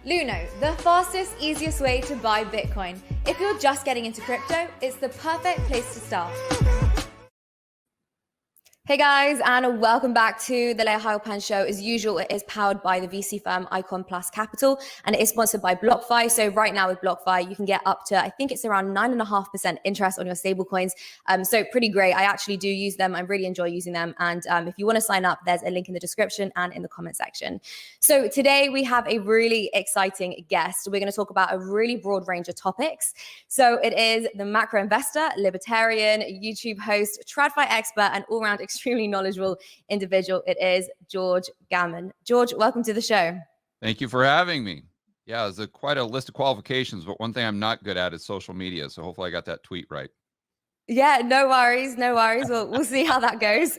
Luno, the fastest, easiest way to buy Bitcoin. If you're just getting into crypto, it's the perfect place to start. Hey guys, and welcome back to the Layah Heilpern show. As usual, it is powered by the VC firm Icon Plus Capital, and it is sponsored by BlockFi. So right now with BlockFi, you can get up to, I think it's around 9.5% interest on your stablecoins. So pretty great. I actually do use them. I really enjoy using them. And if you want to sign up, there's a link in the description and in the comment section. So today we have a really exciting guest. We're going to talk about a really broad range of topics. So it is the macro investor, libertarian, YouTube host, TradFi expert, and all-round extremely knowledgeable individual. It is George Gammon. George, welcome to the show. Thank you for having me. Yeah, it's quite a list of qualifications, but one thing I'm not good at is social media. So hopefully I got that tweet right. Yeah, no worries, no worries. We'll see how that goes.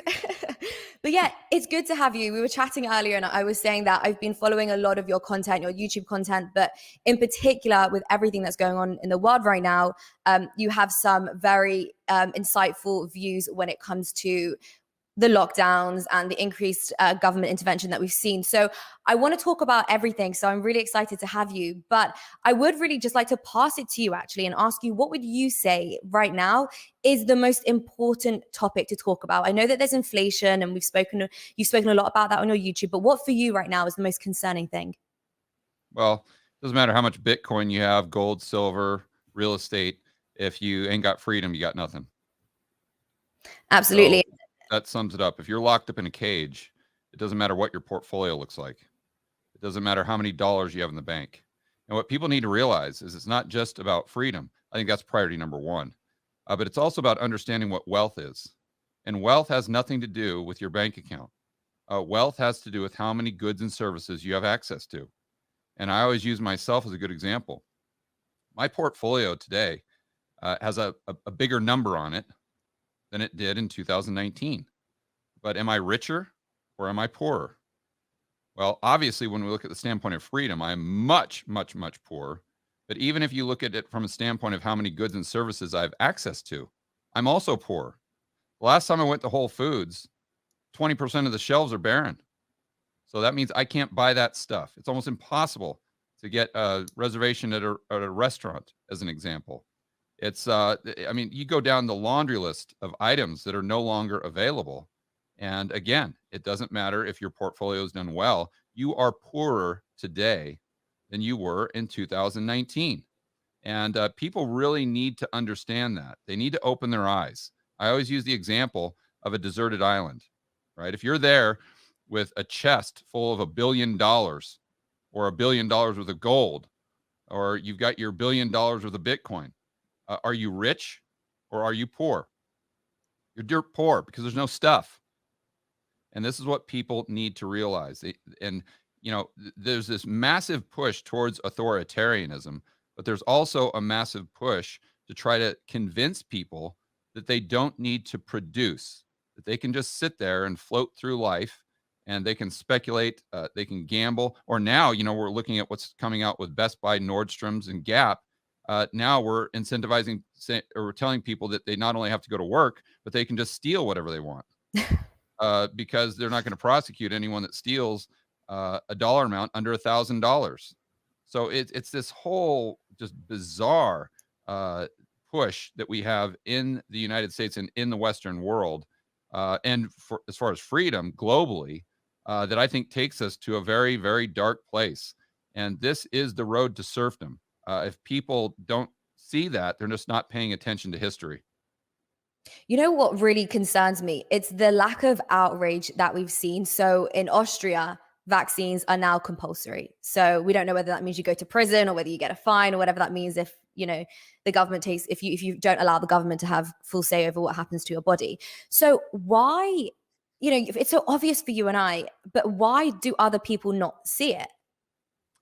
But yeah, it's good to have you. We were chatting earlier and I was saying that I've been following a lot of your content, your YouTube content, but in particular with everything that's going on in the world right now, you have some very insightful views when it comes to the lockdowns and the increased government intervention that we've seen. So I want to talk about everything. So I'm really excited to have you, but I would really just like to pass it to you actually and ask you, what would you say right now is the most important topic to talk about? I know that there's inflation and you've spoken a lot about that on your YouTube, but what for you right now is the most concerning thing? Well, it doesn't matter how much Bitcoin you have, gold, silver, real estate. If you ain't got freedom, you got nothing. Absolutely. So that sums it up. If you're locked up in a cage, it doesn't matter what your portfolio looks like. It doesn't matter how many dollars you have in the bank. And what people need to realize is it's not just about freedom. I think that's priority number one. But it's also about understanding what wealth is. And wealth has nothing to do with your bank account. Wealth has to do with how many goods and services you have access to. And I always use myself as a good example. My portfolio today has a bigger number on it than it did in 2019. But am I richer or am I poorer? Well, obviously, when we look at the standpoint of freedom, I am much, much, much poorer. But even if you look at it from a standpoint of how many goods and services I have access to, I'm also poor. The last time I went to Whole Foods, 20% of the shelves are barren. So that means I can't buy that stuff. It's almost impossible to get a reservation at a restaurant, as an example. It's, I mean, you go down the laundry list of items that are no longer available. And again, it doesn't matter if your portfolio is done well. You are poorer today than you were in 2019. And people really need to understand that. They need to open their eyes. I always use the example of a deserted island, right? If you're there with a chest full of $1 billion or $1 billion worth of gold, or you've got your $1 billion worth of Bitcoin, are you rich or are you poor? You're dirt poor because there's no stuff. And this is what people need to realize. And, you know, there's this massive push towards authoritarianism, but there's also a massive push to try to convince people that they don't need to produce, that they can just sit there and float through life and they can speculate, they can gamble. Or now, you know, we're looking at what's coming out with Best Buy, Nordstrom's, and Gap. Now we're incentivizing or we're telling people that they not only have to go to work, but they can just steal whatever they want because they're not going to prosecute anyone that steals a dollar amount under $1,000. So it's this whole just bizarre push that we have in the United States and in the Western world, and as far as freedom globally, that I think takes us to a very, very dark place. And this is the road to serfdom. If people don't see that, they're just not paying attention to history. You know what really concerns me? It's the lack of outrage that we've seen. So in Austria, vaccines are now compulsory. So we don't know whether that means you go to prison or whether you get a fine or whatever that means if, you know, the government takes, if you don't allow the government to have full say over what happens to your body. So why, you know, it's so obvious for you and I, but why do other people not see it?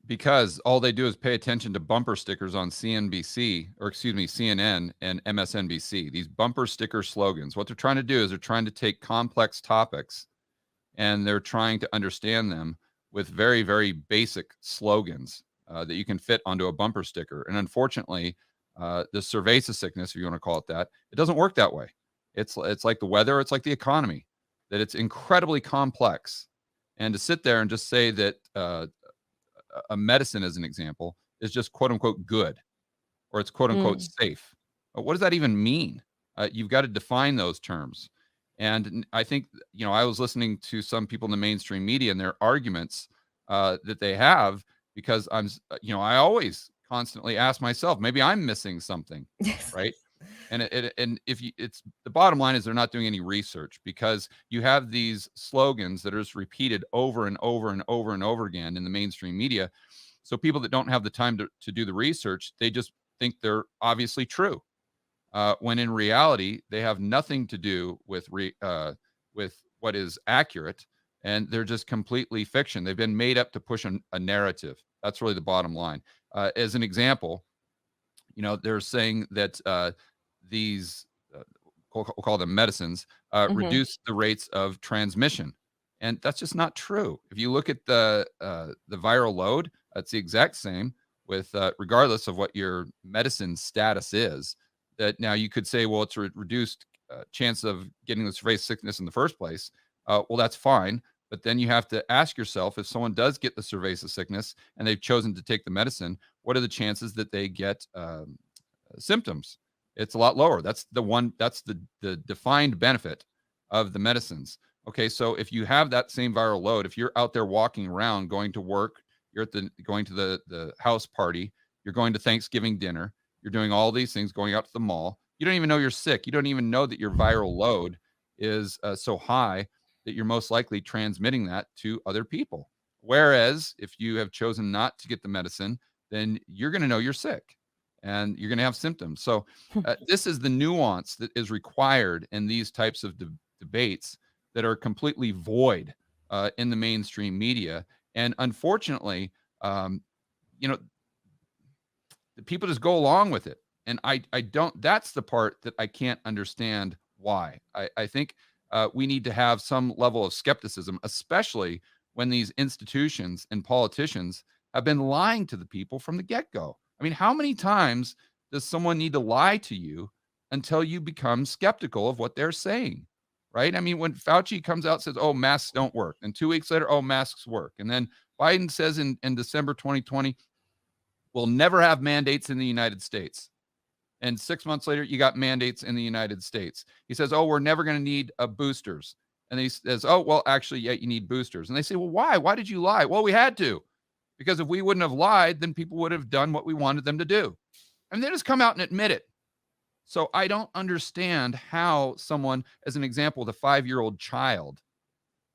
Because all they do is pay attention to bumper stickers on CNN and MSNBC. These bumper sticker slogans. What they're trying to do is they're trying to take complex topics and they're trying to understand them with very, very basic slogans that you can fit onto a bumper sticker. And unfortunately, the cerveza sickness, if you want to call it that, it doesn't work that way. It's like the weather. It's like the economy, that it's incredibly complex. And to sit there and just say that a medicine, as an example, is just quote unquote good, or it's quote unquote safe. What does that even mean? You've got to define those terms. And I think, I was listening to some people in the mainstream media and their arguments that they have, because I always constantly ask myself, maybe I'm missing something, Yes. right? And it's the bottom line is they're not doing any research, because you have these slogans that are just repeated over and over and over and over again in the mainstream media. So people that don't have the time to do the research, they just think they're obviously true, when in reality they have nothing to do with what is accurate, and they're just completely fiction. They've been made up to push a narrative. That's really the bottom line. As an example, they're saying that these we'll call them medicines reduce the rates of transmission, and that's just not true. If you look at the viral load, that's the exact same, with regardless of what your medicine status is. That now you could say, well, it's a reduced chance of getting the cerveza sickness in the first place. Well, that's fine. But then you have to ask yourself, if someone does get the cerveza sickness and they've chosen to take the medicine, what are the chances that they get symptoms? It's a lot lower. That's the defined benefit of the medicines. Okay, so if you have that same viral load, if you're out there walking around, going to work, you're going to the house party, you're going to Thanksgiving dinner, you're doing all these things, going out to the mall, you don't even know you're sick. You don't even know that your viral load is so high that you're most likely transmitting that to other people. Whereas if you have chosen not to get the medicine, then you're going to know you're sick and you're going to have symptoms. So this is the nuance that is required in these types of debates that are completely void in the mainstream media. And unfortunately, the people just go along with it. And I don't, that's the part that I can't understand why. I think we need to have some level of skepticism, especially when these institutions and politicians have been lying to the people from the get-go. I mean, how many times does someone need to lie to you until you become skeptical of what they're saying, right? I mean, when Fauci comes out and says, oh, masks don't work, and 2 weeks later, oh, masks work. And then Biden says in December 2020, we'll never have mandates in the United States. And 6 months later, you got mandates in the United States. He says, oh, we're never going to need boosters. And he says, oh, well, actually, yeah, you need boosters. And they say, well, why? Why did you lie? Well, we had to. Because if we wouldn't have lied, then people would have done what we wanted them to do. And they just come out and admit it. So I don't understand how someone, as an example, the 5-year-old child,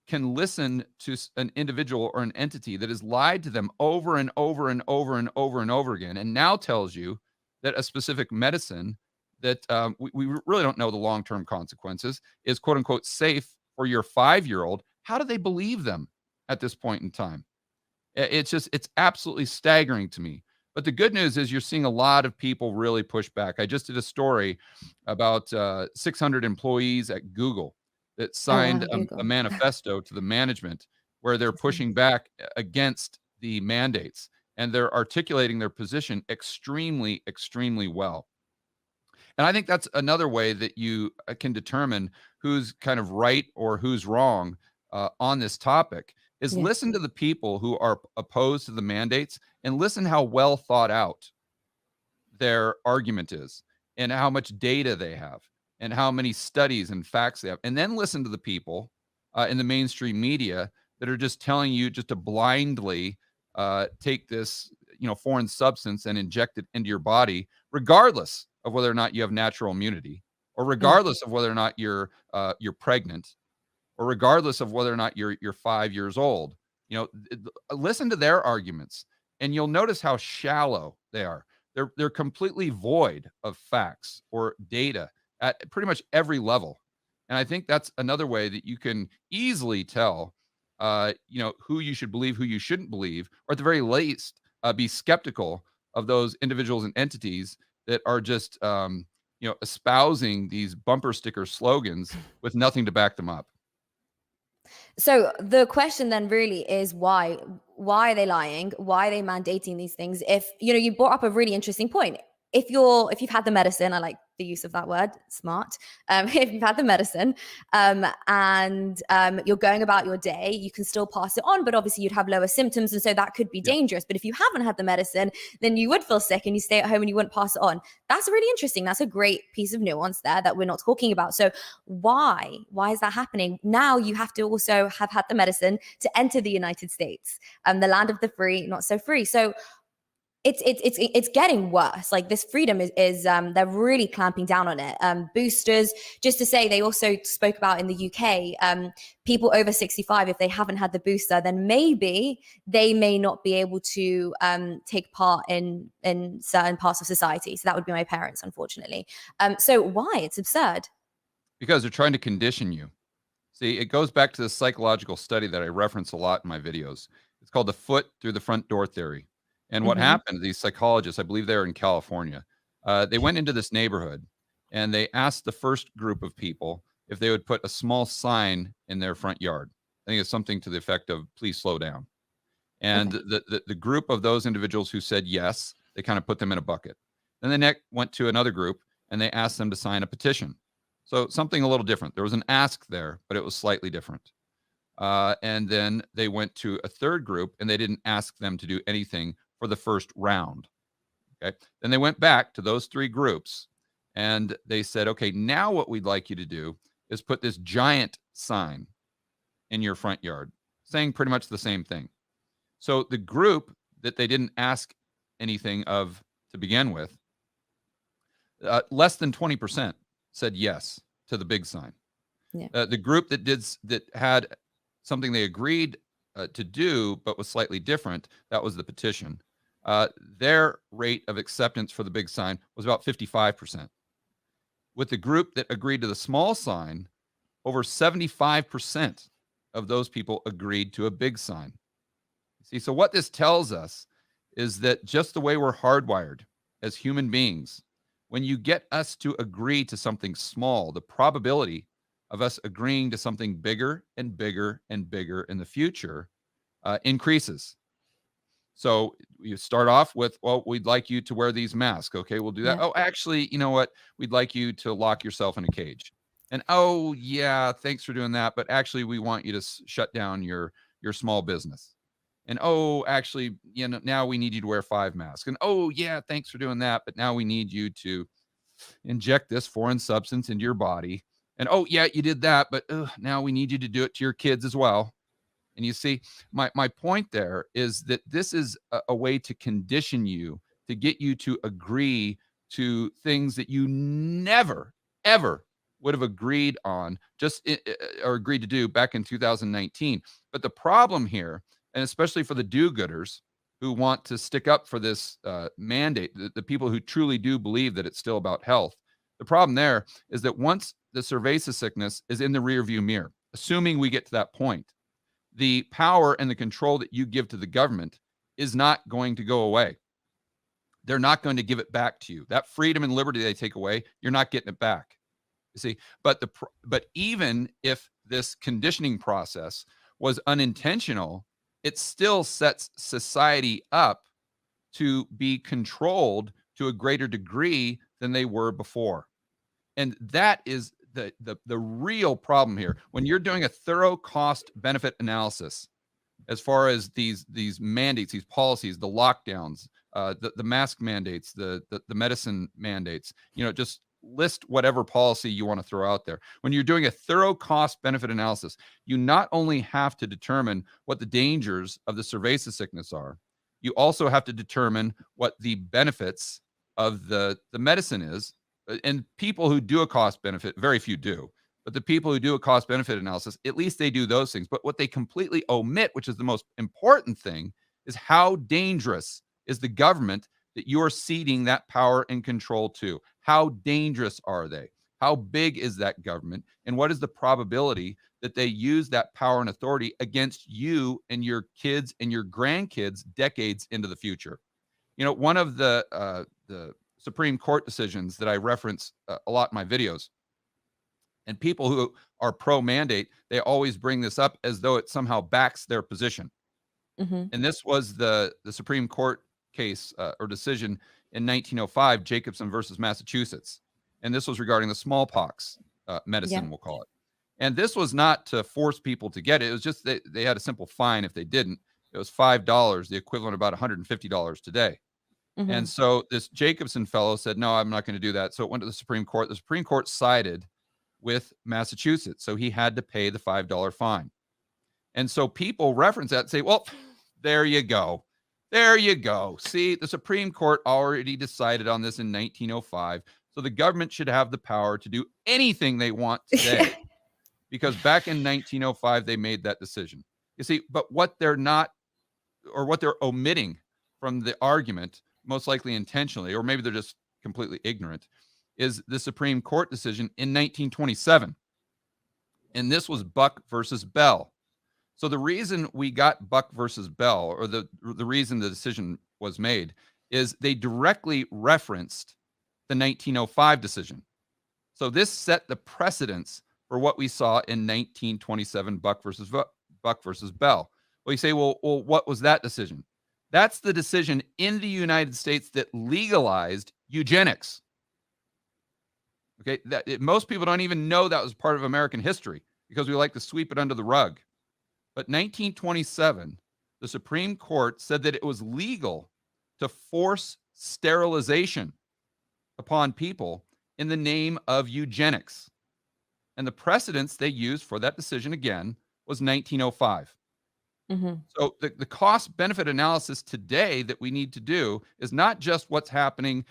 can listen to an individual or an entity that has lied to them over and over and over and over and over again, and now tells you that a specific medicine that we really don't know the long-term consequences is quote unquote safe for your 5-year-old. How do they believe them at this point in time? It's absolutely staggering to me. But the good news is you're seeing a lot of people really push back. I just did a story about 600 employees at Google that signed a manifesto to the management where they're pushing back against the mandates, and they're articulating their position extremely, extremely well. And I think that's another way that you can determine who's kind of right or who's wrong on this topic is listen to the people who are opposed to the mandates and listen how well thought out their argument is and how much data they have and how many studies and facts they have. And then listen to the people in the mainstream media that are just telling you just to blindly take this, foreign substance and inject it into your body, regardless of whether or not you have natural immunity, or regardless of whether or not you're pregnant, or regardless of whether or not you're 5 years old. Listen to their arguments, and you'll notice how shallow they are. They're completely void of facts or data at pretty much every level. And I think that's another way that you can easily tell, who you should believe, who you shouldn't believe, or at the very least, be skeptical of those individuals and entities that are just, espousing these bumper sticker slogans with nothing to back them up. So the question then really is why? Why are they lying? Why are they mandating these things? If you brought up a really interesting point. If you've had the medicine, I like the use of that word, smart, if you've had the medicine, and you're going about your day, you can still pass it on, but obviously you'd have lower symptoms, and so that could be dangerous. But if you haven't had the medicine, then you would feel sick and you stay at home and you wouldn't pass it on. That's really interesting. That's a great piece of nuance there that we're not talking about. So why is that happening? Now you have to also have had the medicine to enter the United States, the land of the free, not so free. So it's getting worse. Like, this freedom is they're really clamping down on it. Boosters, just to say, they also spoke about in the UK, people over 65, if they haven't had the booster, then maybe they may not be able to take part in certain parts of society. So that would be my parents, unfortunately. So why? It's absurd. Because they're trying to condition you. See, it goes back to the psychological study that I reference a lot in my videos. It's called the foot through the front door theory. And what happened, these psychologists, I believe they're in California, they went into this neighborhood and they asked the first group of people if they would put a small sign in their front yard. I think it's something to the effect of, please slow down. And the group of those individuals who said yes, they kind of put them in a bucket. Then they went to another group and they asked them to sign a petition. So something a little different. There was an ask there, but it was slightly different. And then they went to a third group and they didn't ask them to do anything for the first round. Okay. Then they went back to those three groups and they said, okay, now what we'd like you to do is put this giant sign in your front yard saying pretty much the same thing. So the group that they didn't ask anything of to begin with, less than 20% said yes to the big sign. Yeah. The group that had something they agreed to do but was slightly different, that was the petition. Their rate of acceptance for the big sign was about 55%. With the group that agreed to the small sign, over 75% of those people agreed to a big sign. See, so what this tells us is that just the way we're hardwired as human beings, when you get us to agree to something small, the probability of us agreeing to something bigger and bigger and bigger in the future increases. So you start off with, well, we'd like you to wear these masks. Okay, we'll do that. Yeah. Oh, actually, you know what? We'd like you to lock yourself in a cage. And oh, yeah, thanks for doing that. But actually, we want you to shut down your small business. And oh, actually, you know, now we need you to wear 5 masks. And oh, yeah, thanks for doing that. But now we need you to inject this foreign substance into your body. And oh, yeah, you did that. But now we need you to do it to your kids as well. And you see, my point there is that this is a way to condition you, to get you to agree to things that you never, ever would have agreed on or agreed to do back in 2019. But the problem here, and especially for the do-gooders who want to stick up for this mandate, the people who truly do believe that it's still about health, the problem there is that once the cerveza sickness is in the rearview mirror, assuming we get to that point, the power and the control that you give to the government is not going to go away. They're not going to give it back to you. That freedom and liberty they take away, you're not getting it back. You see, but even if this conditioning process was unintentional, it still sets society up to be controlled to a greater degree than they were before. And that is the real problem here. When you're doing a thorough cost benefit analysis, as far as these mandates, these policies, the lockdowns, the mask mandates, the medicine mandates, you know, just list whatever policy you want to throw out there. When you're doing a thorough cost benefit analysis, you not only have to determine what the dangers of the cerveza sickness are, you also have to determine what the benefits of the medicine is. And people who do a cost benefit, very few do, but the people who do a cost benefit analysis, at least they do those things. But what they completely omit, which is the most important thing, is how dangerous is the government that you're ceding that power and control to. How dangerous are they? How big is that government? And what is the probability that they use that power and authority against you and your kids and your grandkids decades into the future? You know, one of the Supreme Court decisions that I reference a lot in my videos, and people who are pro-mandate, they always bring this up as though it somehow backs their position. And this was the Supreme Court case or decision in 1905, Jacobson versus Massachusetts. And this was regarding the smallpox medicine, Yeah. we'll call it. And this was not to force people to get it. It was just they had a simple fine if they didn't. It was $5, the equivalent of about $150 today. And so this Jacobson fellow said, no, I'm not going to do that. So it went to the Supreme Court. The Supreme Court sided with Massachusetts. So he had to pay the $5 fine. And so people reference that and say, well, there you go. There you go. See, the Supreme Court already decided on this in 1905. So the government should have the power to do anything they want today. Because back in 1905, they made that decision. You see, but what they're not, or what they're omitting from the argument, most likely intentionally, or maybe they're just completely ignorant, is the Supreme Court decision in 1927. And this was Buck versus Bell. So the reason we got Buck versus Bell, or the reason the decision was made, is they directly referenced the 1905 decision. So this set the precedence for what we saw in 1927, Buck versus Bell. Well, you say, well, what was that decision? That's the decision in the United States that legalized eugenics. Okay, most people don't even know that was part of American history because we like to sweep it under the rug. But 1927, the Supreme Court said that it was legal to force sterilization upon people in the name of eugenics. And the precedence they used for that decision, again, was 1905. So the cost-benefit analysis today that we need to do is not just what's happening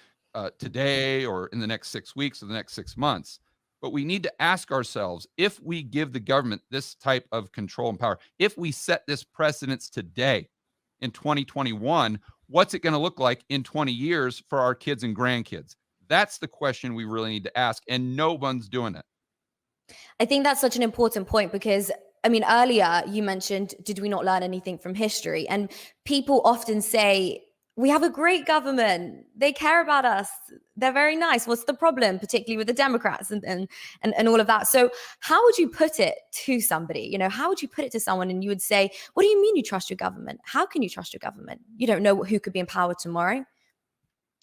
today or in the next 6 weeks or the next 6 months, but we need to ask ourselves, if we give the government this type of control and power, if we set this precedence today in 2021, what's it going to look like in 20 years for our kids and grandkids? That's the question we really need to ask, and no one's doing it. I think that's such an important point because, I mean, earlier you mentioned, did we not learn anything from history? And people often say, we have a great government. They care about us. They're very nice. What's the problem, particularly with the Democrats and all of that? So how would you put it to somebody? You know, how would you put it to someone? And you would say, what do you mean you trust your government? How can you trust your government? You don't know who could be in power tomorrow.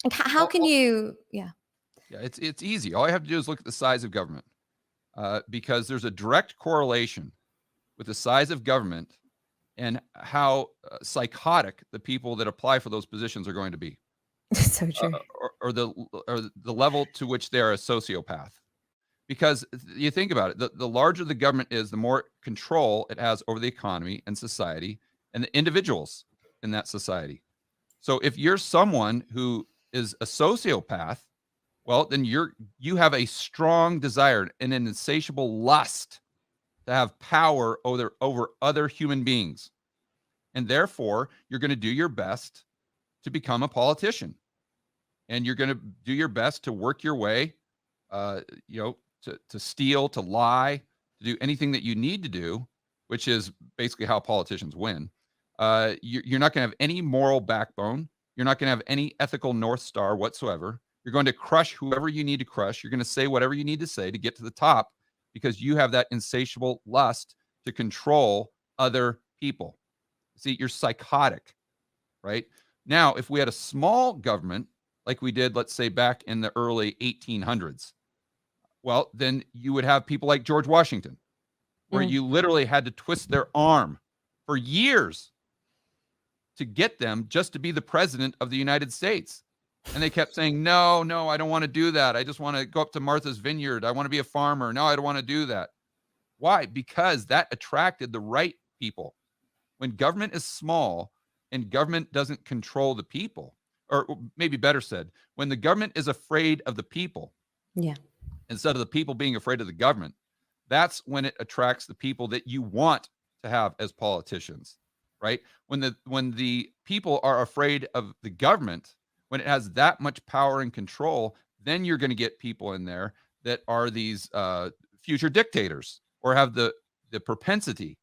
And how can you, Yeah, it's easy. All I have to do is look at the size of government because there's a direct correlation with the size of government and how psychotic the people that apply for those positions are going to be. So true. Or the level to which they're a sociopath. Because you think about it, the larger the government is, the more control it has over the economy and society and the individuals in that society. So if you're someone who is a sociopath, well, then you have a strong desire and an insatiable lust to have power over other human beings. And therefore, you're going to do your best to become a politician. And you're going to do your best to work your way, to steal, to lie, to do anything that you need to do, which is basically how politicians win. You're not going to have any moral backbone. You're not going to have any ethical North Star whatsoever. You're going to crush whoever you need to crush. You're going to say whatever you need to say to get to the top because you have that insatiable lust to control other people. See, you're psychotic, right? Now, if we had a small government like we did, let's say back in the early 1800s, well, then you would have people like George Washington, where you literally had to twist their arm for years to get them just to be the president of the United States. And they kept saying, no, I don't want to do that. I just want to go up to Martha's Vineyard. I want to be a farmer. No, I don't want to do that. Why? Because that attracted the right people. When government is small and government doesn't control the people, or maybe better said, when the government is afraid of the people, instead of the people being afraid of the government, that's when it attracts the people that you want to have as politicians, right? When the people are afraid of the government, when it has that much power and control, then you're going to get people in there that are these future dictators or have the propensity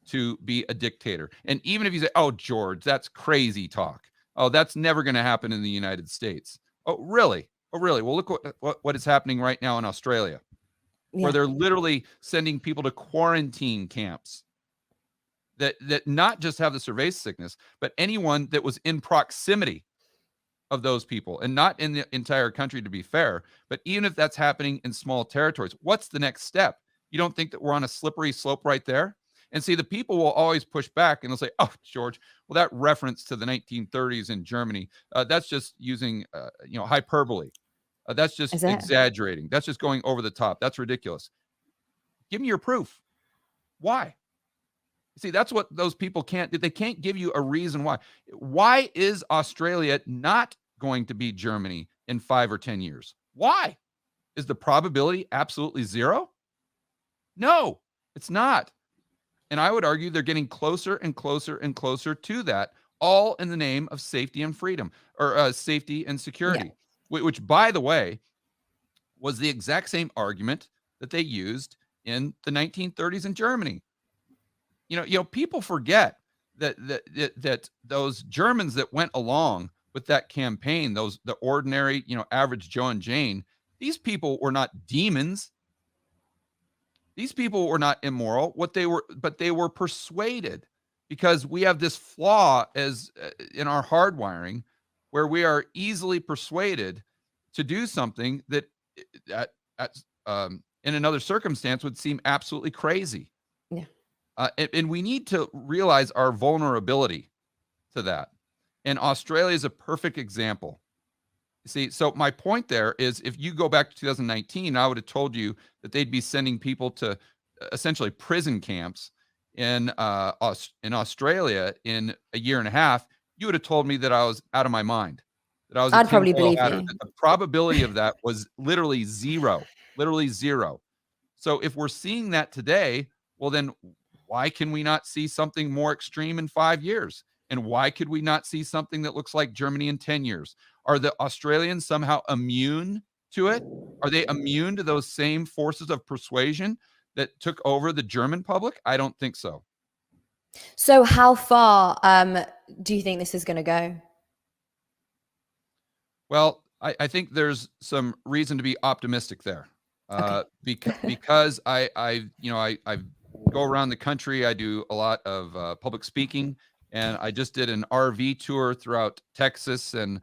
to be a dictator. And even if you say, oh, George, that's crazy talk. Oh, that's never going to happen in the United States. Oh, really? Oh, really? Well, look what is happening right now in Australia, where they're literally sending people to quarantine camps that not just have the cerveza sickness, but anyone that was in proximity of those people, and not in the entire country, to be fair, but even if that's happening in small territories, what's the next step? You don't think that we're on a slippery slope right there? And see, the people will always push back and they'll say, oh, George, well, that reference to the 1930s in Germany, that's just using, hyperbole. That's just Is it? exaggerating. That's just going over the top. That's ridiculous. Give me your proof. Why? See, that's what those people can't do. They can't give you a reason why. Why is Australia not going to be Germany in 5 or 10 years? Why? Is the probability absolutely zero? No, it's not. And I would argue they're getting closer and closer and closer to that, all in the name of safety and freedom, or safety and security, which, by the way, was the exact same argument that they used in the 1930s in Germany. People forget that those Germans that went along with that campaign, the ordinary, average Joe and Jane, these people were not demons. These people were not immoral. But they were persuaded, because we have this flaw as in our hardwiring, where we are easily persuaded to do something that in another circumstance would seem absolutely crazy. Yeah. And we need to realize our vulnerability to that. And Australia is a perfect example. See, so my point there is, if you go back to 2019, I would have told you that they'd be sending people to essentially prison camps in Australia in a year and a half. You would have told me that I was out of my mind, that I was. I'd probably believe you. The probability of that was literally zero. So if we're seeing that today, well, then why can we not see something more extreme in 5 years? And why could we not see something that looks like Germany in 10 years? Are the Australians somehow immune to it? Are they immune to those same forces of persuasion that took over the German public? I don't think so. So how far do you think this is going to go? Well, I think there's some reason to be optimistic there. Okay. Because I go around the country. I do a lot of public speaking, and I just did an RV tour throughout Texas and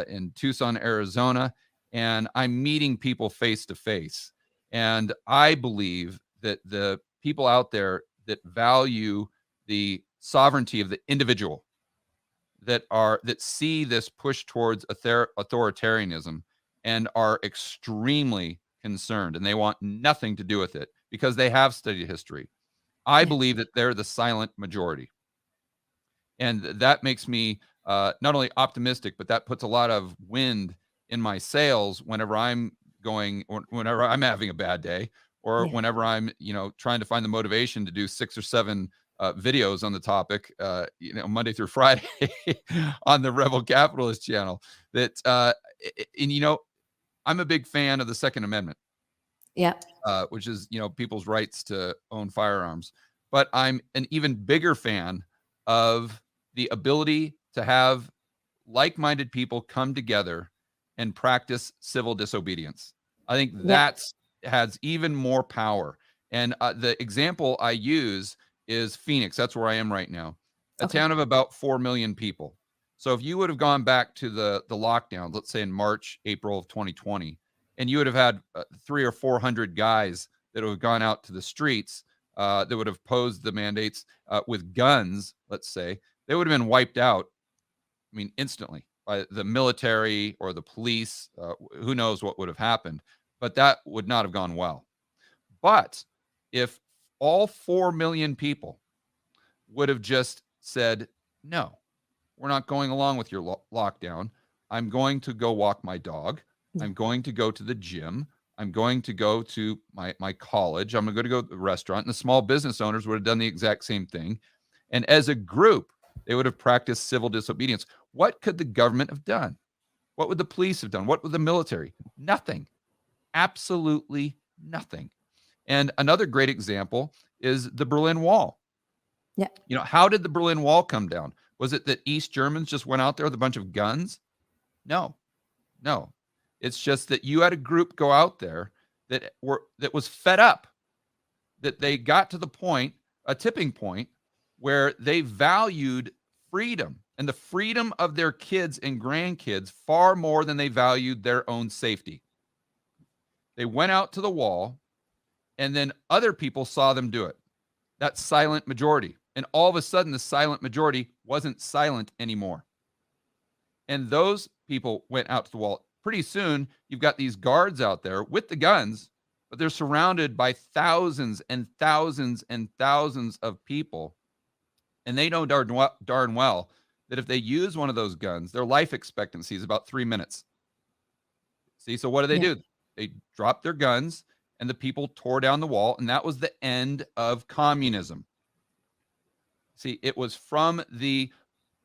in Tucson, Arizona, and I'm meeting people face to face. And I believe that the people out there that value the sovereignty of the individual, that see this push towards authoritarianism, and are extremely concerned, and they want nothing to do with it because they have studied history. I believe that they're the silent majority. And that makes me not only optimistic, but that puts a lot of wind in my sails whenever I'm having a bad day, or whenever I'm, trying to find the motivation to do 6 or 7 videos on the topic, Monday through Friday on the Rebel Capitalist channel. I'm a big fan of the Second Amendment. Yeah. Which is, people's rights to own firearms. But I'm an even bigger fan of the ability to have like-minded people come together and practice civil disobedience. I think that has even more power. And the example I use is Phoenix. That's where I am right now. A town of about 4 million people. So if you would have gone back to the lockdown, let's say in March, April of 2020, and you would have had 300 or 400 guys that would have gone out to the streets, that would have posed the mandates with guns, let's say, they would have been wiped out, instantly by the military or the police. Who knows what would have happened, but that would not have gone well. But if all 4 million people would have just said, no, we're not going along with your lockdown. I'm going to go walk my dog. I'm going to go to the gym. I'm going to go to my college. I'm going to go to the restaurant. And the small business owners would have done the exact same thing. And as a group, they would have practiced civil disobedience. What could the government have done? What would the police have done? What would the military? Nothing. Absolutely nothing. And another great example is the Berlin Wall. Yeah. How did the Berlin Wall come down? Was it that East Germans just went out there with a bunch of guns? No. It's just that you had a group go out there that was fed up, that they got to the point, a tipping point, where they valued freedom and the freedom of their kids and grandkids far more than they valued their own safety. They went out to the wall, and then other people saw them do it. That silent majority. And all of a sudden, the silent majority wasn't silent anymore. And those people went out to the wall. Pretty soon, you've got these guards out there with the guns, but they're surrounded by thousands and thousands and thousands of people. And they know darn well that if they use one of those guns, their life expectancy is about 3 minutes. See, so what do? They dropped their guns, and the people tore down the wall, and that was the end of communism. See, it was from the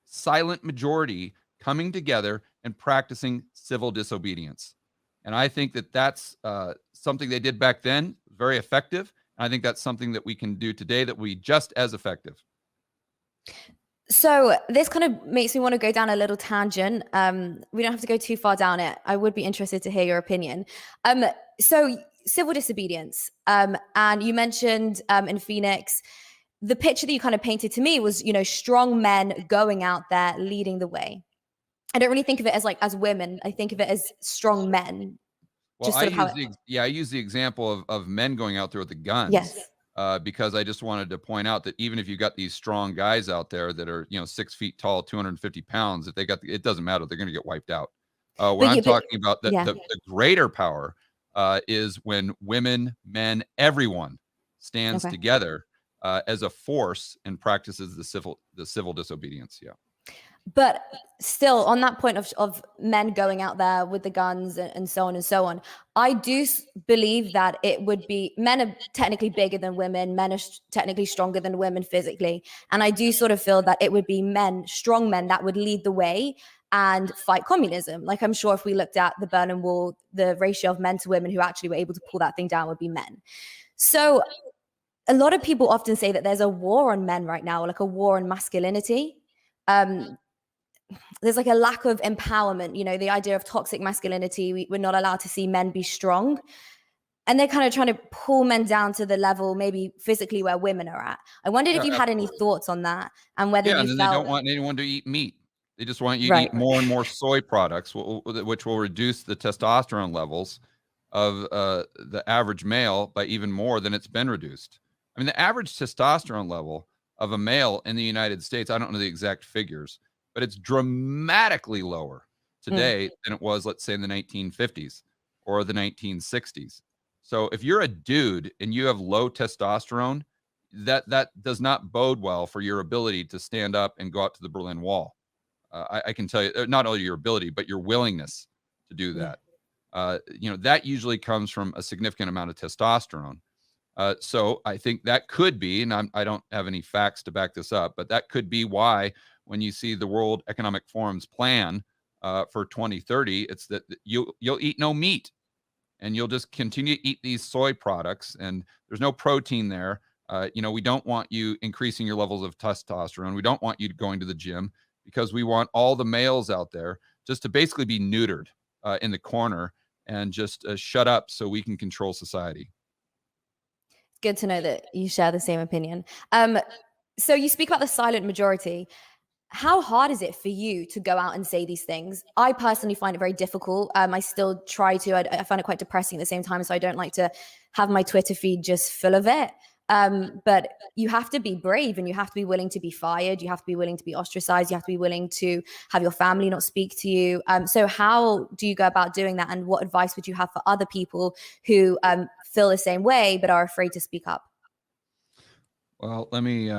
silent majority coming together and practicing civil disobedience. And I think that that's something they did back then, very effective. And I think that's something that we can do today that will be just as effective. So this kind of makes me want to go down a little tangent. We don't have to go too far down it. I would be interested to hear your opinion. So civil disobedience, and you mentioned in Phoenix, the picture that you kind of painted to me was, strong men going out there leading the way. I don't really think of it as as women. I think of it as strong men. Well, I use the example of men going out there with the guns. Yes. Because I just wanted to point out that even if you got these strong guys out there that are 6 feet tall, 250 pounds, if they got it doesn't matter, they're going to get wiped out. When I'm talking about the greater power is when women, men, everyone stands together as a force and practices the civil disobedience. Yeah. But still, on that point of men going out there with the guns and so on and so on, I do believe that it would be, men are technically bigger than women, men are technically stronger than women physically. And I do sort of feel that it would be men, strong men, that would lead the way and fight communism. Like, I'm sure if we looked at the Berlin Wall, the ratio of men to women who actually were able to pull that thing down would be men. So a lot of people often say that there's a war on men right now, like a war on masculinity. There's like a lack of empowerment, the idea of toxic masculinity. We're not allowed to see men be strong. And they're kind of trying to pull men down to the level maybe physically where women are at. I wondered if you had any thoughts on that and whether you felt... they don't want anyone to eat meat. They just want you to eat more and more soy products, which will reduce the testosterone levels of the average male by even more than it's been reduced. I mean, the average testosterone level of a male in the United States, I don't know the exact figures, but it's dramatically lower today than it was, let's say, in the 1950s or the 1960s. So if you're a dude and you have low testosterone, that does not bode well for your ability to stand up and go out to the Berlin Wall. I can tell you, not only your ability, but your willingness to do that. That usually comes from a significant amount of testosterone. So I think that could be, and I don't have any facts to back this up, but that could be why when you see the World Economic Forum's plan for 2030, it's that you'll eat no meat and you'll just continue to eat these soy products, and there's no protein there. We don't want you increasing your levels of testosterone. We don't want you going to the gym, because we want all the males out there just to basically be neutered in the corner and just shut up so we can control society. Good to know that you share the same opinion. So you speak about the silent majority. How hard is it for you to go out and say these things? I personally find it very difficult. I still try to. I find it quite depressing at the same time, so I don't like to have my Twitter feed just full of it. But you have to be brave, and you have to be willing to be fired. You have to be willing to be ostracized. You have to be willing to have your family not speak to you. So how do you go about doing that? And what advice would you have for other people who feel the same way but are afraid to speak up? Well, let me,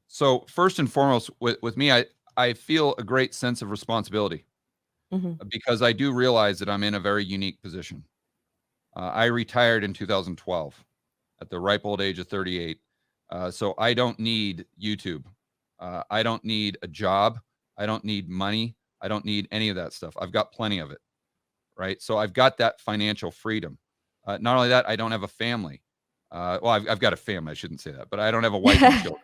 So first and foremost, with me, I feel a great sense of responsibility because I do realize that I'm in a very unique position. I retired in 2012 at the ripe old age of 38. So I don't need YouTube. I don't need a job. I don't need money. I don't need any of that stuff. I've got plenty of it, right? So I've got that financial freedom. Not only that, I don't have a family. Well, I've got a family. I shouldn't say that, but I don't have a wife and children.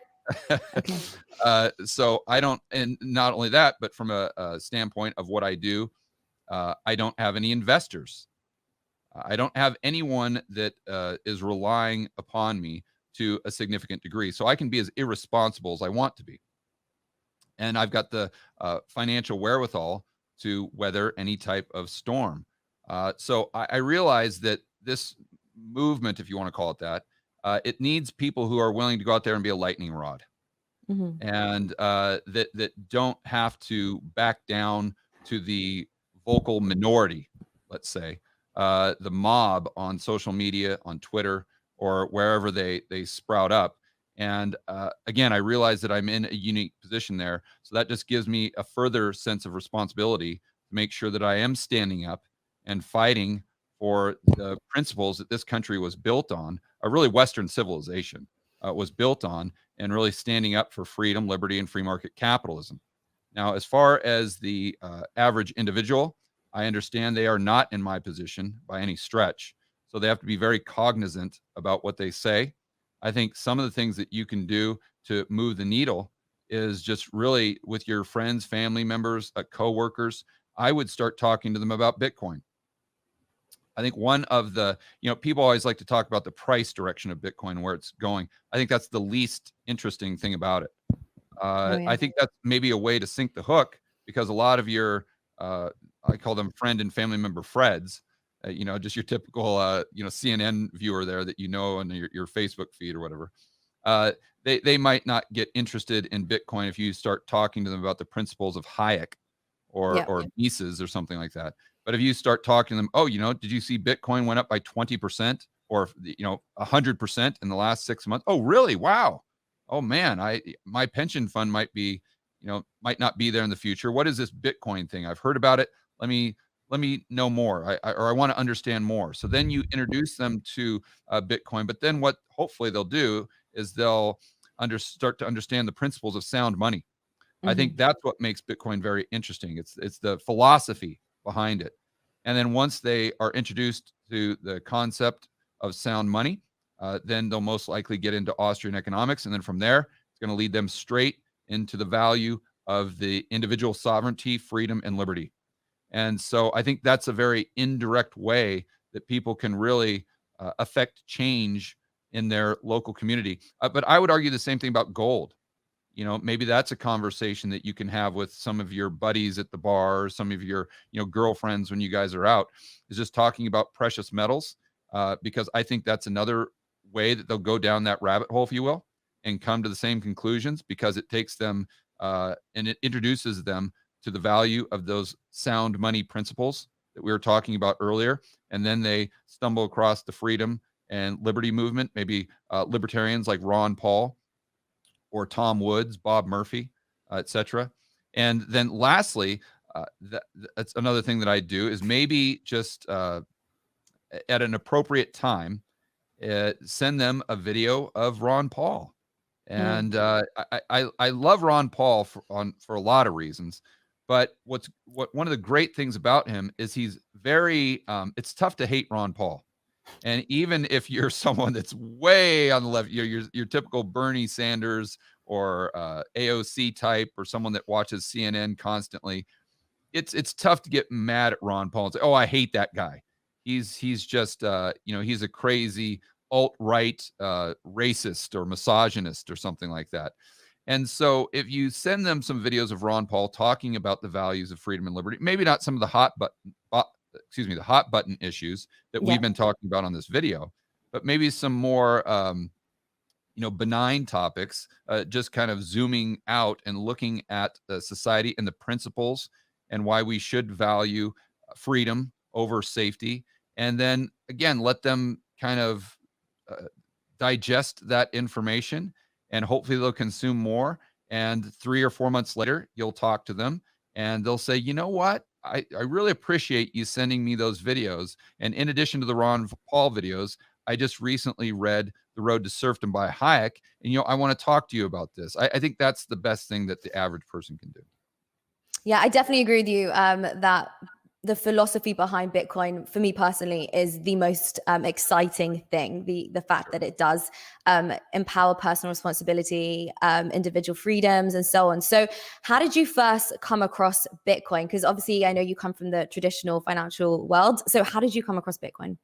So I don't, and not only that, but from a standpoint of what I do, I don't have any investors. I don't have anyone that is relying upon me to a significant degree. So I can be as irresponsible as I want to be. and I've got the financial wherewithal to weather any type of storm. So I realize that this movement, if you want to call it that, it needs people who are willing to go out there and be a lightning rod, Mhm. and that don't have to back down to the vocal minority, let's say, the mob on social media, on Twitter, or wherever they sprout up. And again, I realize that I'm in a unique position there, so that just gives me a further sense of responsibility to make sure that I am standing up and fighting for the principles that this country was built on, a really Western civilization was built on, and really standing up for freedom, liberty, and free market capitalism. Now, as far as the average individual, I understand they are not in my position by any stretch. So they have to be very cognizant about what they say. I think some of the things that you can do to move the needle is just really with your friends, family members, coworkers. I would start talking to them about Bitcoin. I think one of the, people always like to talk about the price direction of Bitcoin, where it's going. I think that's the least interesting thing about it. Oh, yeah. I think that's maybe a way to sink the hook, because a lot of your, I call them friend and family member Freds, just your typical, CNN viewer there that on your Facebook feed or whatever. They might not get interested in Bitcoin if you start talking to them about the principles of Hayek Yeah. or Mises or something like that. But if you start talking to them, oh, did you see Bitcoin went up by 20% or 100% in the last 6 months? Oh, really? Wow. Oh man, my pension fund might not be there in the future. What is this Bitcoin thing? I've heard about it. Let me know more. I want to understand more. So then you introduce them to Bitcoin. But then what hopefully they'll do is they'll start to understand the principles of sound money. I think that's what makes Bitcoin very interesting. It's the philosophy behind it. And then once they are introduced to the concept of sound money, then they'll most likely get into Austrian economics. And then from there, it's going to lead them straight into the value of the individual sovereignty, freedom, and liberty. And so I think that's a very indirect way that people can really affect change in their local community. But I would argue the same thing about gold. Maybe that's a conversation that you can have with some of your buddies at the bar, or some of your, girlfriends when you guys are out, is just talking about precious metals, because I think that's another way that they'll go down that rabbit hole, if you will, and come to the same conclusions, because it takes them and it introduces them to the value of those sound money principles that we were talking about earlier. And then they stumble across the freedom and liberty movement, maybe libertarians like Ron Paul or Tom Woods, Bob Murphy, etc. And then lastly, that's another thing that I do is maybe just at an appropriate time, send them a video of Ron Paul. And I love Ron Paul for a lot of reasons, but one of the great things about him is he's very. It's tough to hate Ron Paul. And even if you're someone that's way on the left, your typical Bernie Sanders or AOC type, or someone that watches CNN constantly, it's tough to get mad at Ron Paul and say, "Oh, I hate that guy. He's just he's a crazy alt-right racist or misogynist or something like that." And so if you send them some videos of Ron Paul talking about the values of freedom and liberty, maybe not some of the hot button issues that we've been talking about on this video, but maybe some more, benign topics, just kind of zooming out and looking at society and the principles and why we should value freedom over safety. And then again, let them kind of digest that information, and hopefully they'll consume more. And 3 or 4 months later, you'll talk to them and they'll say, you know what? I really appreciate you sending me those videos. And in addition to the Ron Paul videos, I just recently read The Road to Serfdom by Hayek. And, I want to talk to you about this. I think that's the best thing that the average person can do. Yeah, I definitely agree with you that the philosophy behind Bitcoin, for me personally, is the most exciting thing. The fact that it does empower personal responsibility, individual freedoms, and so on. So how did you first come across Bitcoin? Because obviously I know you come from the traditional financial world. So how did you come across Bitcoin?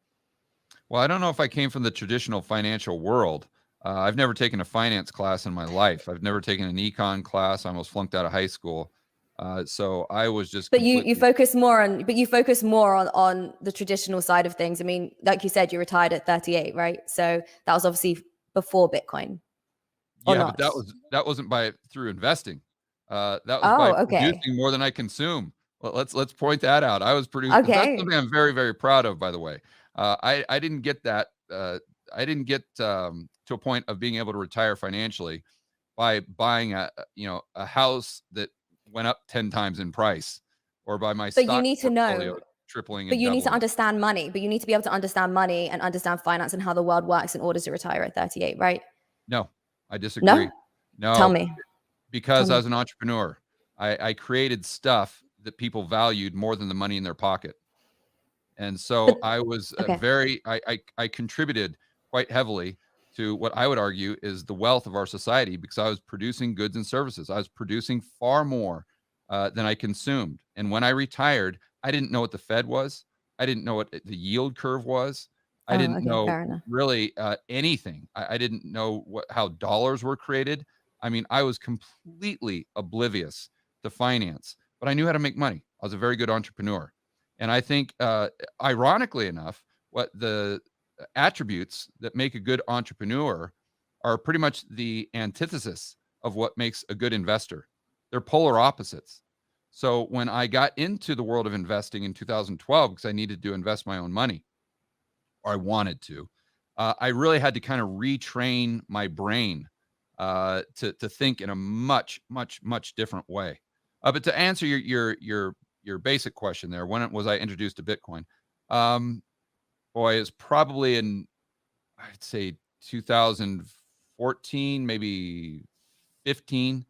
Well, I don't know if I came from the traditional financial world. I've never taken a finance class in my life. I've never taken an econ class. I almost flunked out of high school. So I was just But you completely. focus more on, on the traditional side of things. I mean, like you said, you retired at 38, right? So that was obviously before Bitcoin, or Yeah, but not? that wasn't through investing. That was by Oh, okay. producing more than I consume. Let's point that out. I was producing. That's Okay. something I'm very, very proud of, by the way. I didn't get that. I didn't get to a point of being able to retire financially by buying a house that went up 10 times in price, or by my But you stock need to portfolio know, tripling but and you need to doubling. understand money, but you need to be able to understand money and understand finance and how the world works in order to retire at 38, right? No, I No? disagree. Tell No, me. Tell because I me. was an entrepreneur. I created stuff that people valued more than the money in their pocket. And But so I was okay. I contributed quite heavily to what I would argue is the wealth of our society, because I was producing goods and services. I was producing far more than I consumed. And when I retired, I didn't know what the Fed was. I didn't know what the yield curve was. I Oh, didn't okay, know fair enough. really anything. I didn't know how dollars were created. I mean, I was completely oblivious to finance, but I knew how to make money. I was a very good entrepreneur. And I think, ironically enough, what the attributes that make a good entrepreneur are pretty much the antithesis of what makes a good investor. They're polar opposites. So when I got into the world of investing in 2012, because I needed to invest my own money, or I wanted to, I really had to kind of retrain my brain to think in a much, much, much different way. But to answer your basic question there, when was I introduced to Bitcoin? Boy, it's probably in, I'd say, 2014, maybe 15.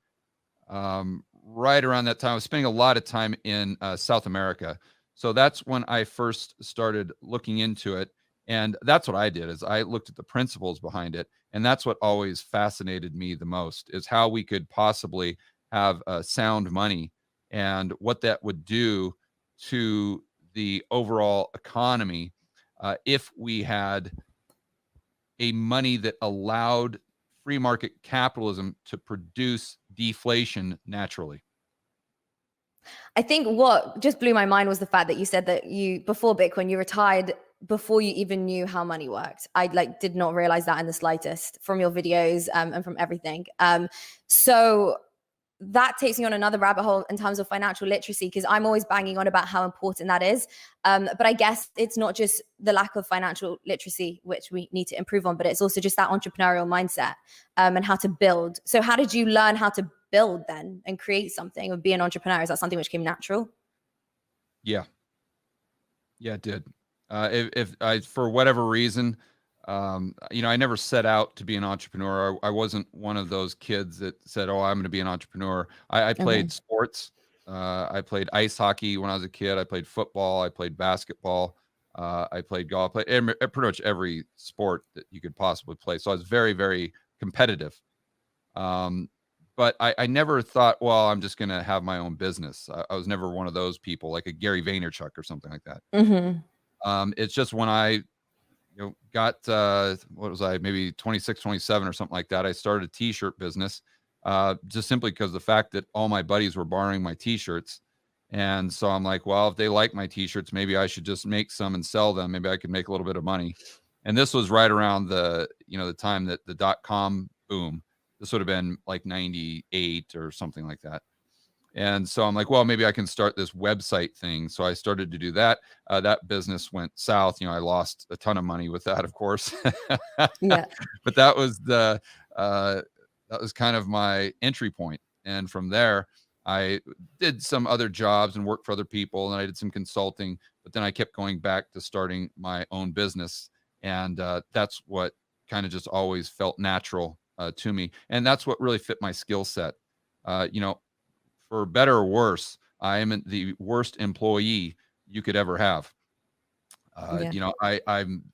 Right around that time, I was spending a lot of time in South America. So that's when I first started looking into it. And that's what I did, is I looked at the principles behind it. And that's what always fascinated me the most, is how we could possibly have sound money and what that would do to the overall economy if we had a money that allowed free market capitalism to produce deflation naturally. I think what just blew my mind was the fact that you said that you, before Bitcoin, you retired before you even knew how money worked. I did not realize that in the slightest from your videos, and from everything. So that takes me on another rabbit hole in terms of financial literacy, because I'm always banging on about how important that is. But I guess it's not just the lack of financial literacy, which we need to improve on, but it's also just that entrepreneurial mindset, and how to build. So how did you learn how to build then and create something or be an entrepreneur? Is that something which came natural? Yeah. Yeah, it did. If I, for whatever reason, I never set out to be an entrepreneur. I wasn't one of those kids that said, "Oh, I'm going to be an entrepreneur." I Okay. played sports. I played ice hockey when I was a kid. I played football. I played basketball. I played golf. I played pretty much every sport that you could possibly play. So I was very, very competitive. Um, but I never thought, well, I'm just going to have my own business. I was never one of those people, like a Gary Vaynerchuk or something like that. Mm-hmm. It's just when I got what was I, maybe 26, 27 or something like that, I started a t-shirt business, just simply because the fact that all my buddies were borrowing my t-shirts. And so I'm like, well, if they like my t-shirts, maybe I should just make some and sell them. Maybe I could make a little bit of money. And this was right around the time that the dot-com boom. This would have been like 98 or something like that. And so I'm like, well, maybe I can start this website thing. So I started to do that. That business went south. I lost a ton of money with that, of course. Yeah. But that was kind of my entry point. And from there, I did some other jobs and worked for other people, and I did some consulting. But then I kept going back to starting my own business, and that's what kind of just always felt natural to me, and that's what really fit my skill set. For better or worse, I am the worst employee you could ever have. Yeah.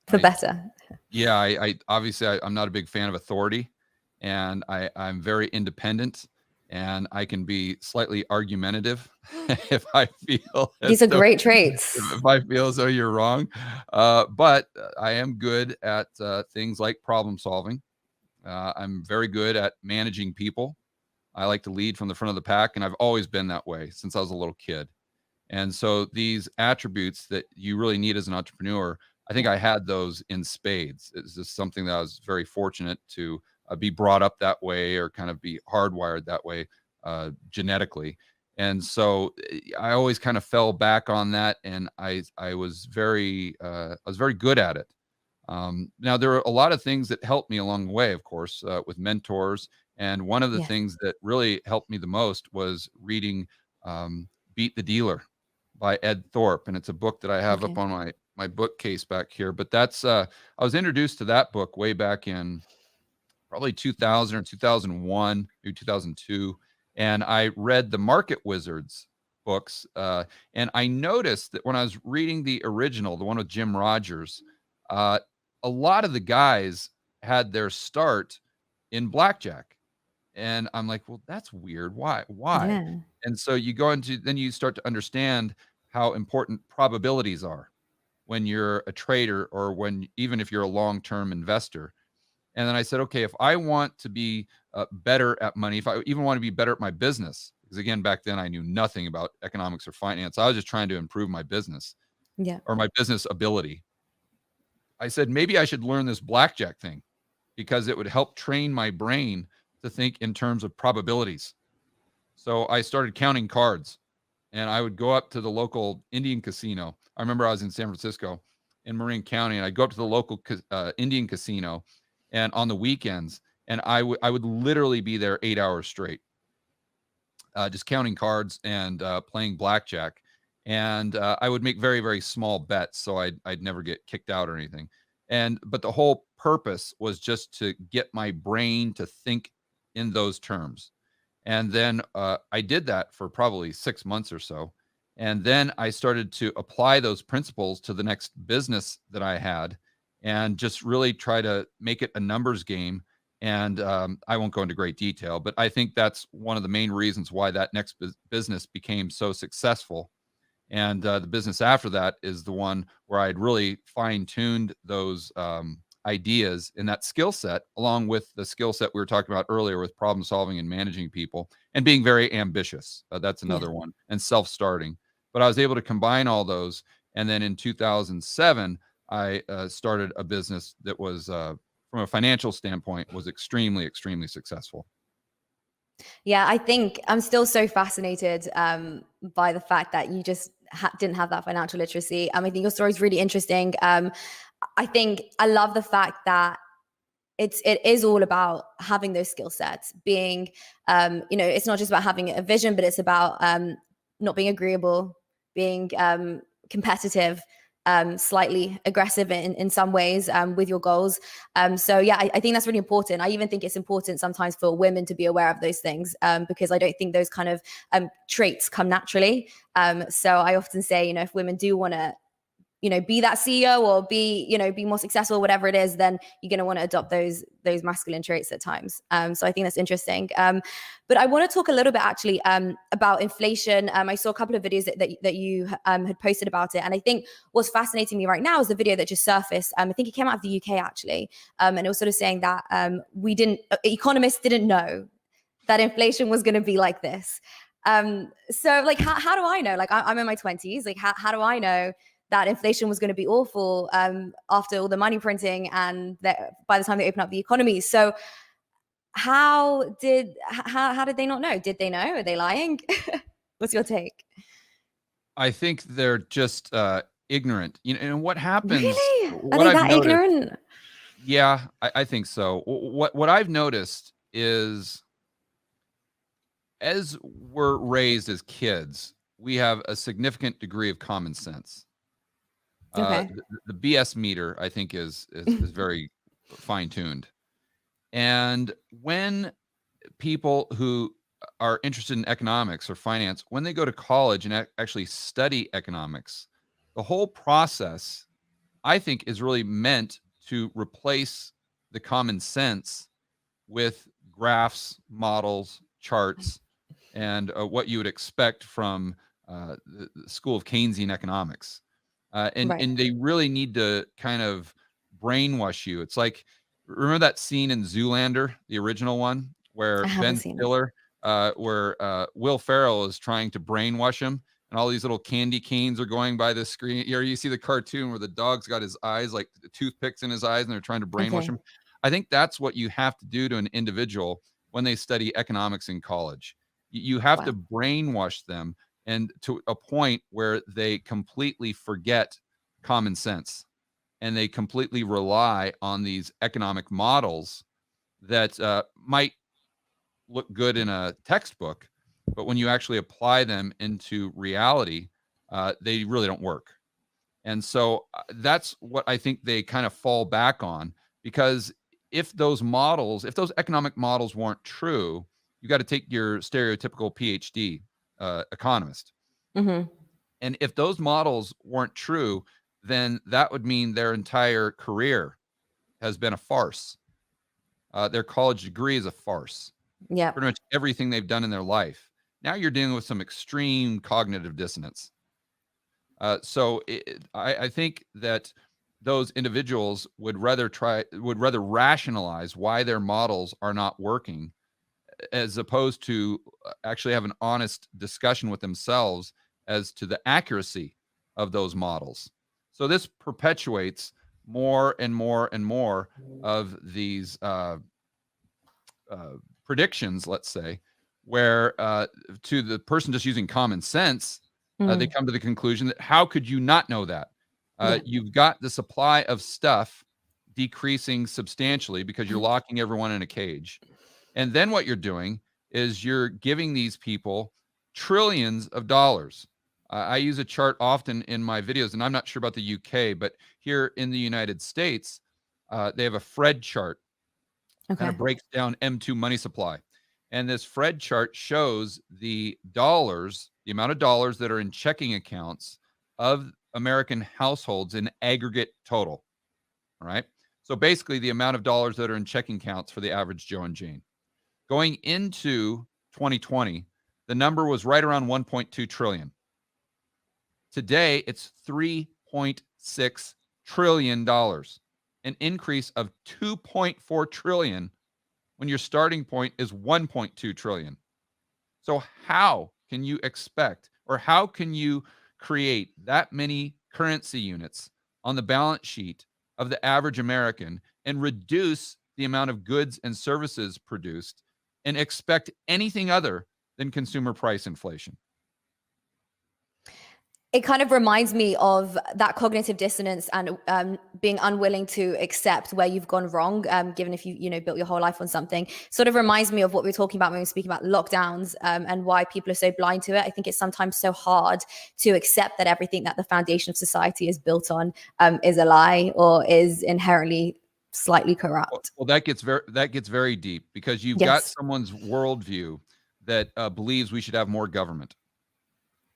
For I better. yeah, I obviously I'm not a big fan of authority, and I'm very independent, and I can be slightly argumentative if I feel These as are though great traits. if I feel as though you're wrong. But I am good at things like problem solving. I'm very good at managing people. I like to lead from the front of the pack, and I've always been that way since I was a little kid. And so these attributes that you really need as an entrepreneur, I think I had those in spades. It's just something that I was very fortunate to be brought up that way, or kind of be hardwired that way genetically. And so I always kind of fell back on that, and I was very good at it. Now, there are a lot of things that helped me along the way, of course, with mentors. And one of the Yeah. things that really helped me the most was reading Beat the Dealer by Ed Thorpe. And it's a book that I have up Okay. on my bookcase back here. But that's I was introduced to that book way back in probably 2000 or 2001, maybe 2002. And I read the Market Wizards books. And I noticed that when I was reading the original, the one with Jim Rogers, uh, a lot of the guys had their start in blackjack. And I'm like, well, that's weird. Why? Why? Yeah. And so you go into, then you start to understand how important probabilities are when you're a trader, or when, even if you're a long-term investor. And then I said, okay, if I want to be better at money, if I even want to be better at my business, because again, back then I knew nothing about economics or finance. I was just trying to improve my business, Yeah. or my business ability. I said, maybe I should learn this blackjack thing, because it would help train my brain to think in terms of probabilities. So I started counting cards, and I would go up to the local Indian casino. I remember I was in San Francisco in Marin County, and I'd go up to the local Indian casino, and on the weekends, and I would literally be there 8 hours straight, just counting cards and playing blackjack. And I would make very, very small bets, so I'd never get kicked out or anything. But the whole purpose was just to get my brain to think in those terms. And then I did that for probably 6 months or so. And then I started to apply those principles to the next business that I had, and just really try to make it a numbers game. And I won't go into great detail, but I think that's one of the main reasons why that next business became so successful. And the business after that is the one where I'd really fine-tuned those ideas and that skill set, along with the skill set we were talking about earlier with problem solving and managing people, and being very ambitious. That's Yeah. another one, and self-starting. But I was able to combine all those. And then in 2007, I started a business that was, from a financial standpoint, was extremely, extremely successful. Yeah, I think I'm still so fascinated by the fact that you just didn't have that financial literacy. I think your story is really interesting. I think I love the fact that it is all about having those skill sets, being, it's not just about having a vision, but it's about not being agreeable, being competitive, slightly aggressive in some ways with your goals. So yeah, I think that's really important. I even think it's important sometimes for women to be aware of those things, because I don't think those kind of traits come naturally. So I often say, if women do want to be that CEO, or be more successful, whatever it is, then you're going to want to adopt those masculine traits at times. So I think that's interesting. But I want to talk a little bit actually about inflation. I saw a couple of videos that you had posted about it. And I think what's fascinating me right now is the video that just surfaced. I think it came out of the UK actually. And it was sort of saying that economists didn't know that inflation was going to be like this. So like, how do I know? Like I'm in my 20s. Like how do I know that inflation was going to be awful after all the money printing, and by the time they open up the economy? So how did they not know? Did they know? Are they lying? What's your take? I think they're just ignorant. And what happens? Really? Are What they I've that noticed, ignorant? yeah, I think so. What I've noticed is, as we're raised as kids, we have a significant degree of common sense. Okay. The BS meter, I think, is very fine-tuned. And when people who are interested in economics or finance, when they go to college and actually study economics, the whole process, I think, is really meant to replace the common sense with graphs, models, charts, and what you would expect from the School of Keynesian economics. And Right. they really need to kind of brainwash you. It's like, Remember that scene in Zoolander, the original one, where I haven't Ben seen it. Stiller, where Will Ferrell is trying to brainwash him, and all these little candy canes are going by the screen. You see the cartoon where the dog's got his eyes, like the toothpicks in his eyes, and they're trying to brainwash Okay. him. I think that's what you have to do to an individual when they study economics in college. You have to Wow. brainwash them, and to a point where they completely forget common sense and they completely rely on these economic models that might look good in a textbook, but when you actually apply them into reality, they really don't work. And so that's what I think they kind of fall back on, because if those economic models weren't true, you got to take your stereotypical PhD economist. Hmm. And if those models weren't true, then that would mean their entire career has been a farce. Their college degree is a farce. Yep. Pretty much everything they've done in their life. Now you're dealing with some extreme cognitive dissonance. I think that those individuals would rather rationalize why their models are not working, as opposed to actually have an honest discussion with themselves as to the accuracy of those models. So this perpetuates more and more and more of these predictions, let's say, where to the person just using common sense, they Mm. come to the conclusion that how could you not know that? Yeah. You've got the supply of stuff decreasing substantially because you're locking everyone in a cage. And then what you're doing is you're giving these people trillions of dollars. I use a chart often in my videos, and I'm not sure about the UK, but here in the United States, they have a Fred chart, kind of Okay. breaks down M2 money supply. And this Fred chart shows the dollars, the amount of dollars that are in checking accounts of American households in aggregate total. All right. So basically, the amount of dollars that are in checking accounts for the average Joe and Jane. Going into 2020, the number was right around 1.2 trillion. Today, it's $3.6 trillion, an increase of 2.4 trillion when your starting point is 1.2 trillion. So how can you expect, or how can you create that many currency units on the balance sheet of the average American and reduce the amount of goods and services produced and expect anything other than consumer price inflation? It kind of reminds me of that cognitive dissonance and being unwilling to accept where you've gone wrong, given if you built your whole life on something. Sort of reminds me of what we were talking about when we were speaking about lockdowns, and why people are so blind to it. I think it's sometimes so hard to accept that everything that the foundation of society is built on is a lie or is inherently slightly corrupt. Well, that gets very deep, because you've got Yes. someone's worldview that believes we should have more government.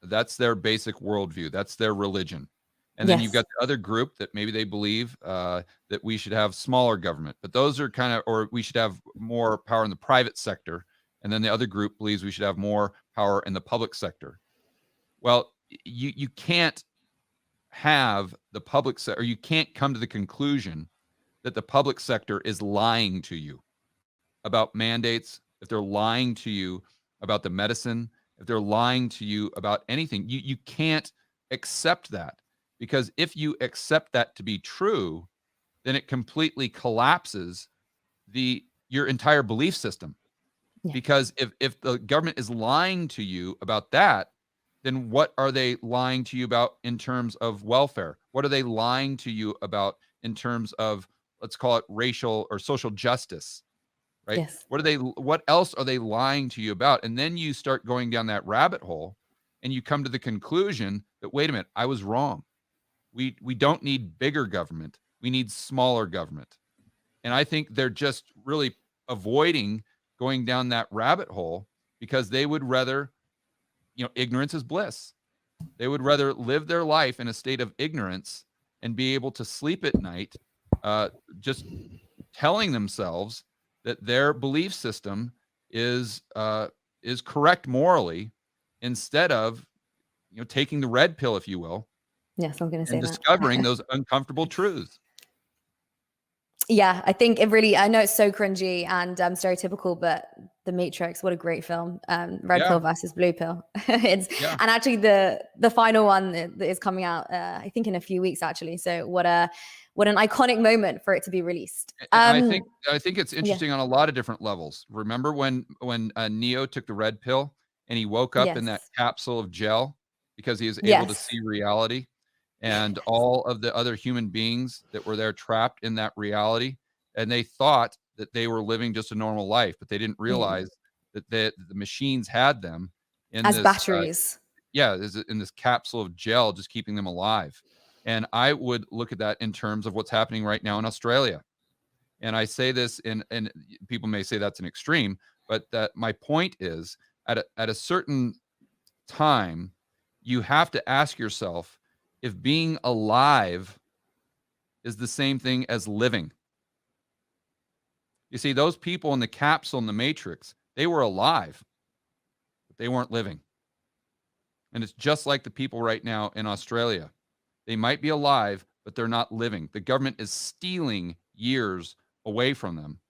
That's their basic worldview. That's their religion. And then you've Yes. got the other group that maybe they believe that we should have smaller government, but those are kind of, or we should have more power in the private sector. And then the other group believes we should have more power in the public sector. Well, you can't have the public sector, or you can't come to the conclusion that the public sector is lying to you about mandates, if they're lying to you about the medicine, if they're lying to you about anything, you can't accept that, because if you accept that to be true, then it completely collapses your entire belief system. Yeah. Because if the government is lying to you about that, then what are they lying to you about in terms of welfare? What are they lying to you about in terms of, let's call it, racial or social justice? Right? Yes. What else are they lying to you about? And then you start going down that rabbit hole and you come to the conclusion that, wait a minute, I was wrong. We don't need bigger government. We need smaller government. And I think they're just really avoiding going down that rabbit hole, because they would rather, ignorance is bliss. They would rather live their life in a state of ignorance and be able to sleep at night, just telling themselves that their belief system is correct morally, instead of taking the red pill, if you will, Yes, I'm going to and say that. discovering those uncomfortable truths. Yeah, I think it really, I know it's so cringy and stereotypical, but The Matrix, what a great film. Red Yeah, pill versus blue pill. It's, yeah. and actually the final one that is coming out, I think in a few weeks actually. So what an iconic moment for it to be released. And I think it's Yeah. interesting on a lot of different levels. Remember when Neo took the red pill and he woke up in that Yes. capsule of gel because he was able to Yes. see reality, and all of the other human beings that were there trapped in that reality, and they thought that they were living just a normal life, but they didn't Yeah. realize that the machines had them in As this batteries. yeah, in this capsule of gel, just keeping them alive. And I would look at that in terms of what's happening right now in Australia. And I say this and people may say that's an extreme, but that my point is at a certain time, you have to ask yourself if being alive is the same thing as living. You see, those people in the capsule in the Matrix, they were alive, but they weren't living. And it's just like the people right now in Australia. They might be alive, but they're not living. The government is stealing years away from them,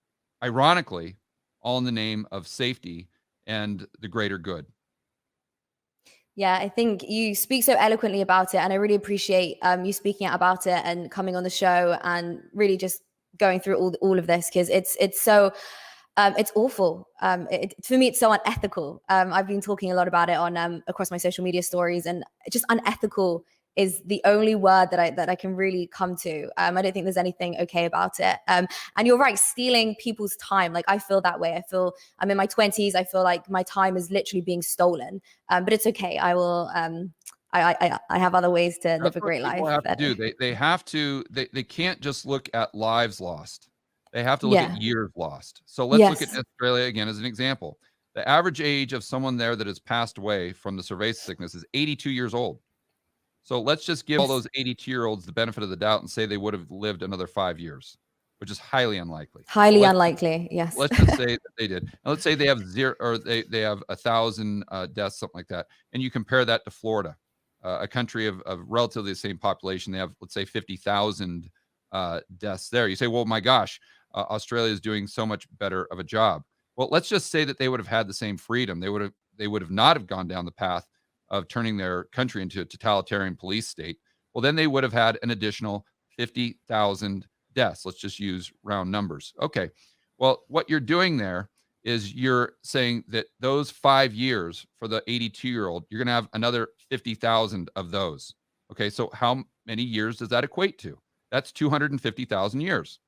ironically, all in the name of safety and the greater good. Yeah, I think you speak so eloquently about it, and I really appreciate you speaking out about it and coming on the show and really just going through all of this because it's so it's awful. For me, it's so unethical. I've been talking a lot about it on across my social media stories, and just unethical is the only word that I can really come to. I don't think there's anything okay about it. And you're right, stealing people's time. Like I feel that way. I feel I'm in my 20s. I feel like my time is literally being stolen. But it's okay. I will. I have other ways to live That's a what great people life. have to do. They have to they can't just look at lives lost. They have to look at Yeah. years lost. So let's look at Yes. Australia again as an example. The average age of someone there that has passed away from the cerveza sickness is 82 years old. So let's just give all Yes. those 82-year-olds the benefit of the doubt and say they would have lived another 5 years, which is highly unlikely. But Highly unlikely. Yes. let's just say that they did. And let's say they have zero or they have 1,000 deaths, something like that. And you compare that to Florida, a country of relatively the same population. They have, let's say, 50,000 deaths there. You say, well, my gosh, Australia is doing so much better of a job. Well, let's just say that they would have had the same freedom. They would have not have gone down the path of turning their country into a totalitarian police state. Well, then they would have had an additional 50,000 deaths. Let's just use round numbers. Okay. Well, what you're doing there is you're saying that those 5 years for the 82-year-old, you're going to have another 50,000 of those. Okay. So how many years does that equate to? That's 250,000 years.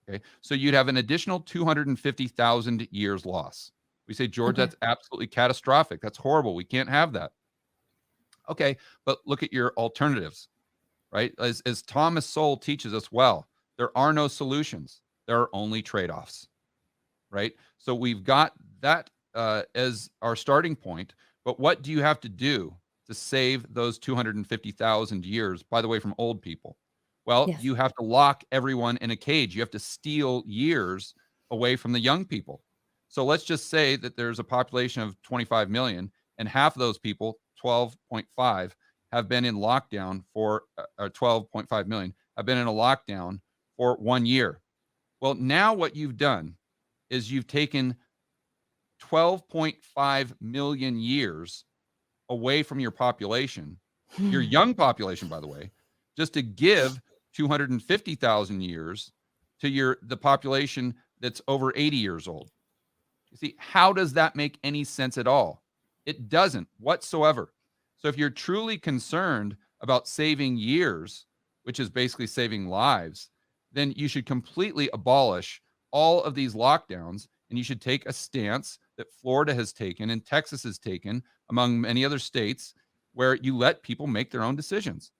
Okay. So you'd have an additional 250,000 years loss. We say, George, Okay. that's absolutely catastrophic. That's horrible. We can't have that. Okay. But look at your alternatives, right? As Thomas Sowell teaches us well, there are no solutions. There are only trade-offs, right? So we've got that as our starting point. But what do you have to do to save those 250,000 years, by the way, from old people? Well, Yes. you have to lock everyone in a cage. You have to steal years away from the young people. So let's just say that there's a population of 25 million, and half of those people, 12.5, have been in lockdown for, or 12.5 million, have been in a lockdown for 1 year. Well, now what you've done is you've taken 12.5 million years away from your population, your young population, by the way, just to give 250,000 years to the population that's over 80 years old. You see, how does that make any sense at all? It doesn't whatsoever. So if you're truly concerned about saving years, which is basically saving lives, then you should completely abolish all of these lockdowns, and you should take a stance that Florida has taken and Texas has taken, among many other states, where you let people make their own decisions.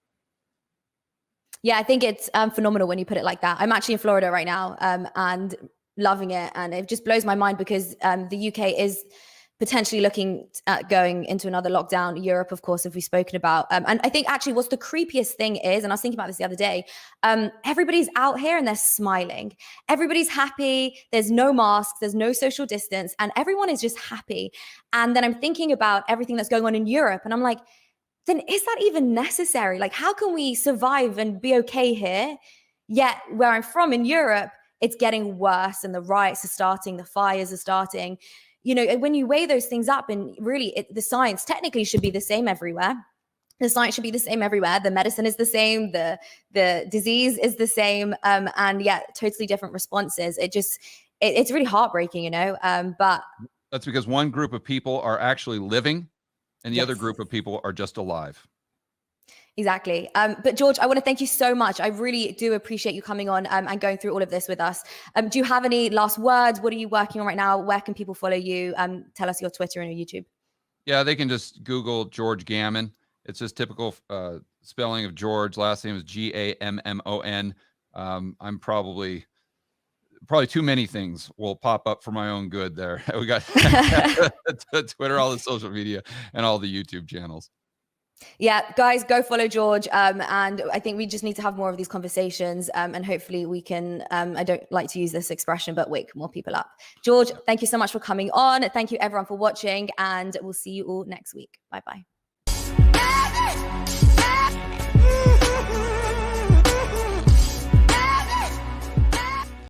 Yeah, I think it's phenomenal when you put it like that. I'm actually in Florida right now and loving it. And it just blows my mind because the UK is potentially looking at going into another lockdown. Europe, of course, if we've spoken about. And I think actually what's the creepiest thing is, and I was thinking about this the other day, everybody's out here and they're smiling. Everybody's happy. There's no masks. There's no social distance. And everyone is just happy. And then I'm thinking about everything that's going on in Europe. And I'm like, then is that even necessary? Like, how can we survive and be okay here? Yet where I'm from in Europe, it's getting worse and the riots are starting, the fires are starting. You know, and when you weigh those things up, and really the science technically should be the same everywhere. The science should be the same everywhere. The medicine is the same. The disease is the same. And yet totally different responses. It's really heartbreaking, you know, but that's because one group of people are actually living and the yes. other group of people are just alive. Exactly. But George, I want to thank you so much. I really do appreciate you coming on and going through all of this with us. Do you have any last words? What are you working on right now? Where can people follow you? Tell us your Twitter and your YouTube. Yeah, they can just Google George Gammon. It's just typical spelling of George. Last name is Gammon. I'm probably too many things will pop up for my own good there. We got Twitter, all the social media, and all the YouTube channels. Yeah, guys, go follow George. And I think we just need to have more of these conversations. And hopefully we can, I don't like to use this expression, but wake more people up. George, thank you so much for coming on. Thank you everyone for watching, and we'll see you all next week. Bye-bye.